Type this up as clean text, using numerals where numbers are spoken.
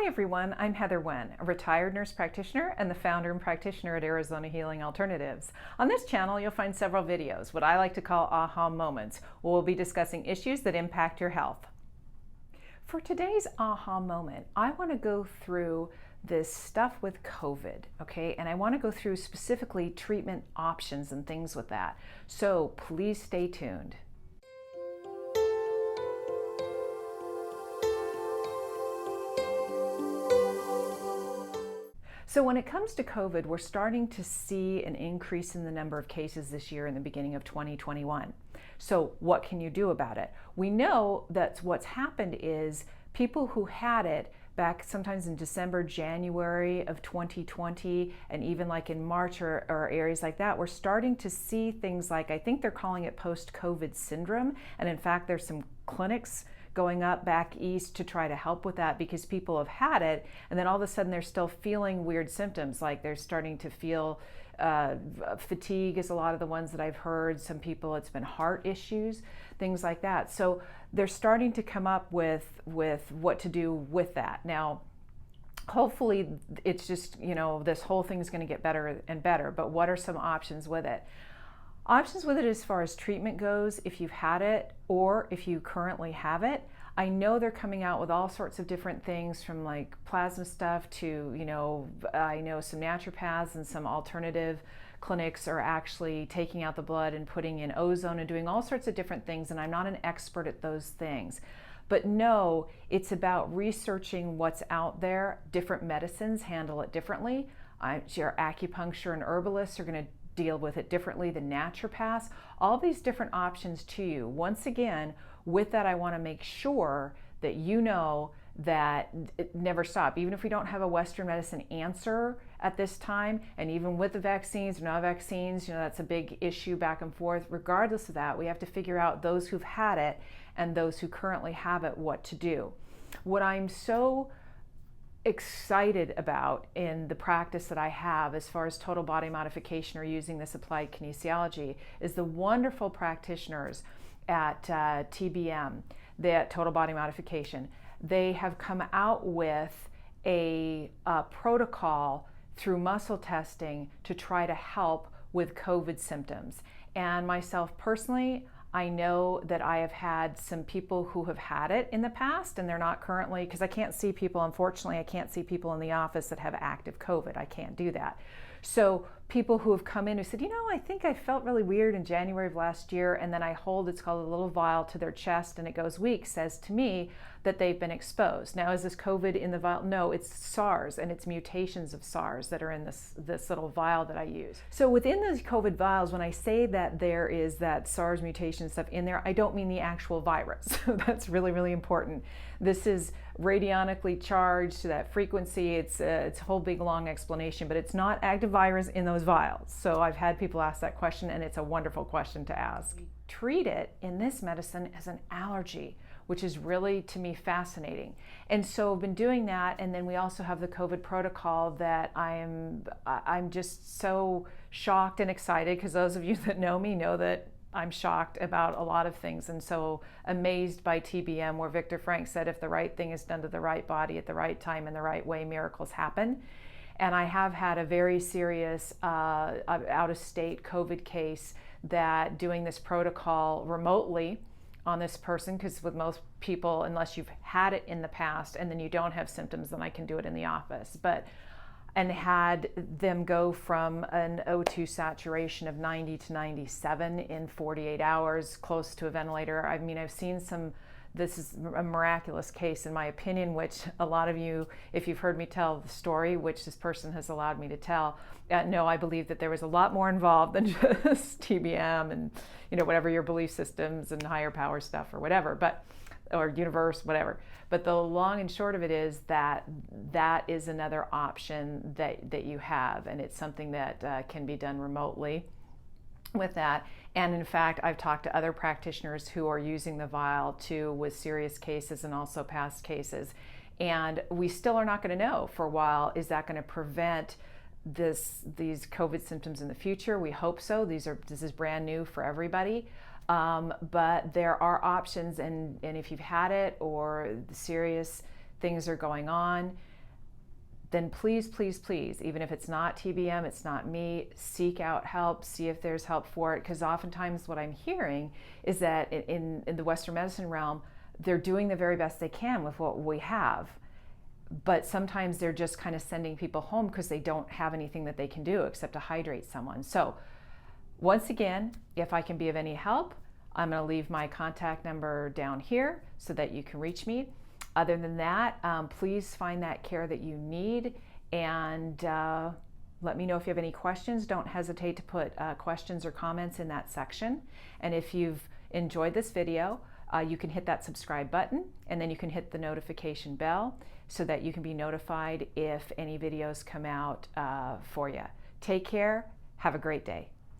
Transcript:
Hi everyone, I'm Heather Wen, a retired nurse practitioner and the founder and practitioner at Arizona Healing Alternatives. On this channel, you'll find several videos, what I like to call aha moments, where we'll be discussing issues that impact your health. For today's aha moment, I want to go through this stuff with COVID, okay? And I want to go through specifically treatment options and things with that. So please stay tuned. So when it comes to COVID, we're starting to see an increase in the number of cases this year in the beginning of 2021. So what can you do about it? We know that what's happened is people who had it back sometimes in December, January of 2020, and even like in March or areas like that, we're starting to see things like, I think they're calling it post-COVID syndrome. And in fact, there's some clinics going up back east to try to help with that because people have had it and then all of a sudden they're still feeling weird symptoms, like they're starting to feel fatigue is a lot of the ones that I've heard. Some people, it's been heart issues, things like that. So they're starting to come up with what to do with that. Now, hopefully it's just, this whole thing is going to get better and better, but what are some options with it? Options with it as far as treatment goes, if you've had it or if you currently have it, I know they're coming out with all sorts of different things from like plasma stuff to, I know some naturopaths and some alternative clinics are actually taking out the blood and putting in ozone and doing all sorts of different things, and I'm not an expert at those things. But no, it's about researching what's out there. Different medicines handle it differently. Your acupuncture and herbalists are going to deal with it differently than naturopaths. All these different options to you. Once again, with that, I want to make sure that you know that it never stop. Even if we don't have a Western medicine answer at this time, and even with the vaccines or not vaccines, that's a big issue back and forth. Regardless of that, we have to figure out those who've had it and those who currently have it, what to do. What I'm so excited about in the practice that I have as far as total body modification or using this applied kinesiology is the wonderful practitioners at TBM, that Total Body Modification. They have come out with a protocol through muscle testing to try to help with COVID symptoms. And myself personally, I know that I have had some people who have had it in the past and they're not currently, because I can't see people, unfortunately, I can't see people in the office that have active COVID. I can't do that. So people who have come in who said, I think I felt really weird in January of last year, and then I hold, it's called a little vial to their chest and it goes weak, says to me that they've been exposed. Now, is this COVID in the vial? No, it's SARS and it's mutations of SARS that are in this little vial that I use. So within those COVID vials, when I say that there is that SARS mutation stuff in there, I don't mean the actual virus. That's really, really important. This is radionically charged to that frequency. It's a whole big long explanation, but it's not active virus in those vials. So I've had people ask that question and it's a wonderful question to ask. Treat it in this medicine as an allergy, which is really, to me, fascinating. And so I've been doing that, and then we also have the COVID protocol that I'm just so shocked and excited, because those of you that know me know that I'm shocked about a lot of things, and so amazed by TBM, where Viktor Frankl said, if the right thing is done to the right body at the right time in the right way, miracles happen. And I have had a very serious out-of-state COVID case that doing this protocol remotely on this person, because with most people, unless you've had it in the past and then you don't have symptoms, then I can do it in the office. And had them go from an O2 saturation of 90 to 97 in 48 hours, close to a ventilator. I mean, I've seen this is a miraculous case in my opinion, which a lot of you, if you've heard me tell the story, which this person has allowed me to tell, no, I believe that there was a lot more involved than just TBM and, whatever your belief systems and higher power stuff or whatever, or universe, whatever. But the long and short of it is that is another option that you have, and it's something that can be done remotely with that. And in fact, I've talked to other practitioners who are using the vial too with serious cases and also past cases. And we still are not going to know for a while, is that going to prevent these COVID symptoms in the future? We hope so. This is brand new for everybody. But there are options, and if you've had it or the serious things are going on, then please, please, please, even if it's not TBM, it's not me, seek out help, see if there's help for it. Because oftentimes what I'm hearing is that in the Western medicine realm, they're doing the very best they can with what we have. But sometimes they're just kind of sending people home because they don't have anything that they can do except to hydrate someone. So once again, if I can be of any help, I'm going to leave my contact number down here so that you can reach me. Other than that, please find that care that you need, and let me know if you have any questions. Don't hesitate to put questions or comments in that section. And if you've enjoyed this video, you can hit that subscribe button, and then you can hit the notification bell so that you can be notified if any videos come out for you. Take care. Have a great day.